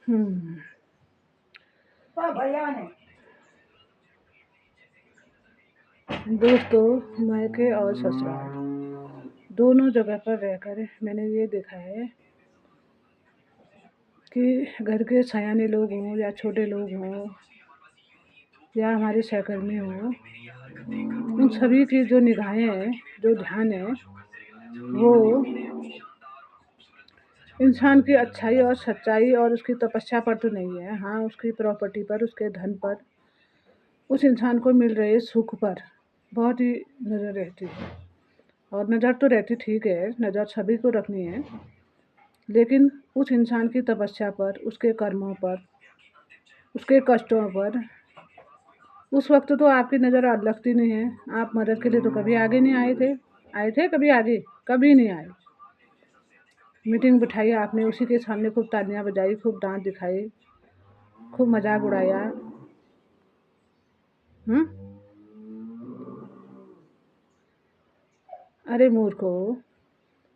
हम्म। दोस्तों, मायके और ससुराल दोनों जगह पर रहकर मैंने ये देखा है कि घर के सयाने लोग हों या छोटे लोग हों या हमारे सहकर्मी हों, उन सभी की जो निगाहें हैं, जो ध्यान है, वो इंसान की अच्छाई और सच्चाई और उसकी तपस्या पर तो नहीं है। हाँ, उसकी प्रॉपर्टी पर, उसके धन पर, उस इंसान को मिल रहे सुख पर बहुत ही नज़र रहती है। और नज़र तो रहती ठीक है, नज़र सभी को रखनी है, लेकिन उस इंसान की तपस्या पर, उसके कर्मों पर, उसके कष्टों पर उस वक्त तो आपकी नज़र लगती नहीं है। आप मदद के लिए तो कभी आगे नहीं आए थे कभी आगे, कभी नहीं आए। मीटिंग बिठाई आपने, उसी के सामने खूब तालियां बजाई, खूब डांट दिखाई, खूब मजाक उड़ाया। अरे मूर्खो,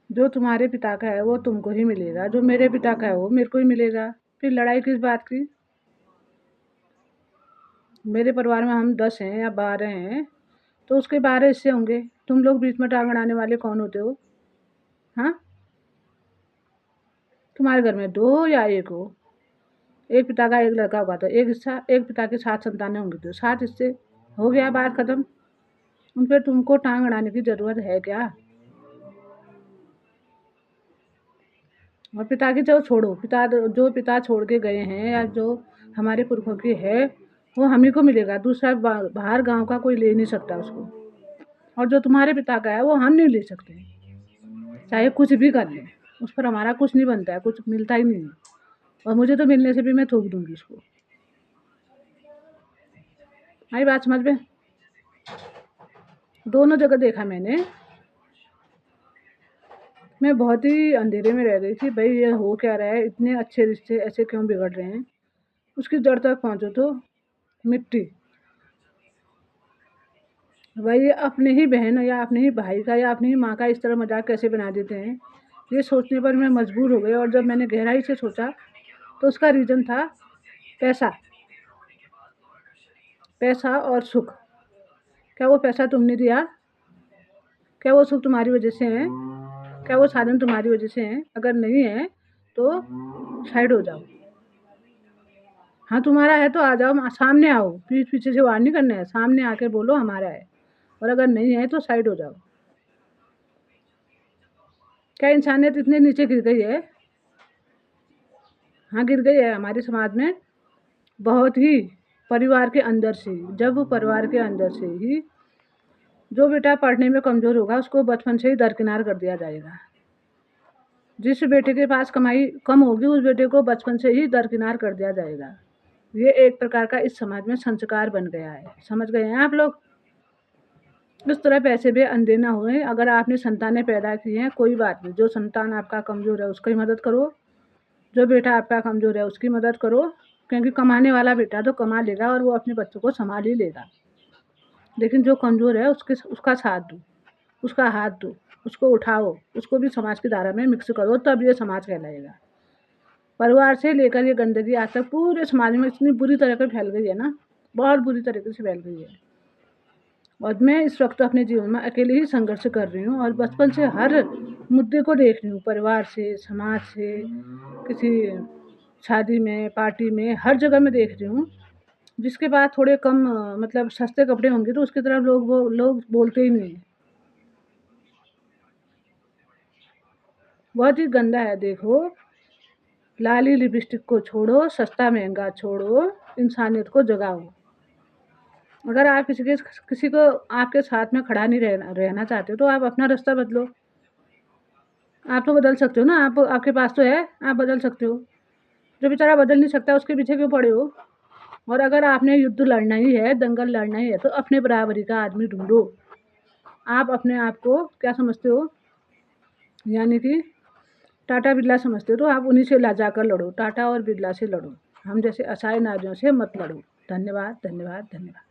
जो तुम्हारे पिता का है वो तुमको ही मिलेगा, जो मेरे पिता का है वो मेरे को ही मिलेगा। फिर लड़ाई किस बात की? मेरे परिवार में हम 10 हैं या 12 हैं, तो उसके 12 हिस्से होंगे। तुम लोग बीच में टांग अड़ाने वाले कौन होते हो? हाँ, तुम्हारे घर में 2 या 1 हो, एक पिता का एक लड़का होगा तो एक हिस्सा, एक पिता की 7 संतानें होंगी तो 7 हिस्से। हो गया, बात खत्म। उन पे तुमको टांग अड़ाने की जरूरत है क्या? और पिता की जो छोड़ो, जो पिता छोड़ के गए हैं या जो हमारे पुरखों की है, वो हम ही को मिलेगा। दूसरा बाहर गांव का कोई ले नहीं सकता उसको। और जो तुम्हारे पिता का है वो हम नहीं ले सकते, चाहे कुछ भी कर ले। उस पर हमारा कुछ नहीं बनता है, कुछ मिलता ही नहीं है। और मुझे तो मिलने से भी मैं थूक दूंगी उसको। आई बात समझ में? दोनों जगह देखा मैंने। मैं बहुत ही अंधेरे में रह गई थी, भाई ये हो क्या रहा है, इतने अच्छे रिश्ते ऐसे क्यों बिगड़ रहे हैं। उसकी जड़ तक पहुंचो तो मिट्टी। भाई अपने ही बहन या अपने ही भाई का या अपनी ही माँ का इस तरह मजाक कैसे बना देते हैं, ये सोचने पर मैं मजबूर हो गई। और जब मैंने गहराई से सोचा तो उसका रीज़न था पैसा। पैसा और सुख। क्या वो पैसा तुमने दिया? क्या वो सुख तुम्हारी वजह से है? क्या वो साधन तुम्हारी वजह से हैं? अगर नहीं है तो साइड हो जाओ। हाँ, तुम्हारा है तो आ जाओ, सामने आओ, पीठ पीछे से वार नहीं करना है, सामने आके बोलो हमारा है। और अगर नहीं है तो साइड हो जाओ। क्या इंसानियत इतने नीचे गिर गई है? हाँ, गिर गई है हमारे समाज में बहुत ही। परिवार के अंदर से, जब वो परिवार के अंदर से ही जो बेटा पढ़ने में कमज़ोर होगा उसको बचपन से ही दरकिनार कर दिया जाएगा। जिस बेटे के पास कमाई कम होगी उस बेटे को बचपन से ही दरकिनार कर दिया जाएगा। ये एक प्रकार का इस समाज में संस्कार बन गया है। समझ गए हैं आप लोग? इस तरह पैसे भी अंधे ना हुए। अगर आपने संतानें पैदा की हैं, कोई बात नहीं, जो संतान आपका कमज़ोर है उसकी मदद करो, जो बेटा आपका कमज़ोर है उसकी मदद करो, क्योंकि कमाने वाला बेटा तो कमा लेगा और वो अपने बच्चों को संभाल ही लेगा। लेकिन जो कमज़ोर है उसका साथ दो, उसका हाथ दो, उसको उठाओ, उसको भी समाज की धारा में मिक्स करो, तब ये समाज कहलाएगा। परिवार से लेकर ये गंदगी आज तक पूरे समाज में इतनी बुरी तरह से फैल गई है ना, बहुत बुरी तरीके से फैल गई है। और मैं इस वक्त अपने जीवन में अकेले ही संघर्ष कर रही हूँ और बचपन से हर मुद्दे को देख रही हूँ, परिवार से, समाज से, किसी शादी में, पार्टी में, हर जगह मैं देख रही हूँ। जिसके पास थोड़े कम मतलब सस्ते कपड़े होंगे तो उसकी तरफ लोग बोलते ही नहीं। बहुत ही गंदा है। देखो, लाली लिपस्टिक को छोड़ो, सस्ता महंगा छोड़ो, इंसानियत को जगाओ। अगर आप किसी को आपके साथ में खड़ा नहीं रहना चाहते तो आप अपना रास्ता बदलो। आप तो बदल सकते हो ना, आपके पास तो है, आप बदल सकते हो। जो बेचारा बदल नहीं सकता उसके पीछे क्यों पड़े हो? और अगर आपने युद्ध लड़ना ही है, दंगल लड़ना ही है, तो अपने बराबरी का आदमी ढूंढो। आप अपने आप को क्या समझते हो? यानी कि टाटा बिरला समझते हो तो आप उन्हीं से ला जाकर लड़ो, टाटा और बिरला से लड़ो। हम जैसे असहाय नारियों से मत लड़ो। धन्यवाद, धन्यवाद, धन्यवाद।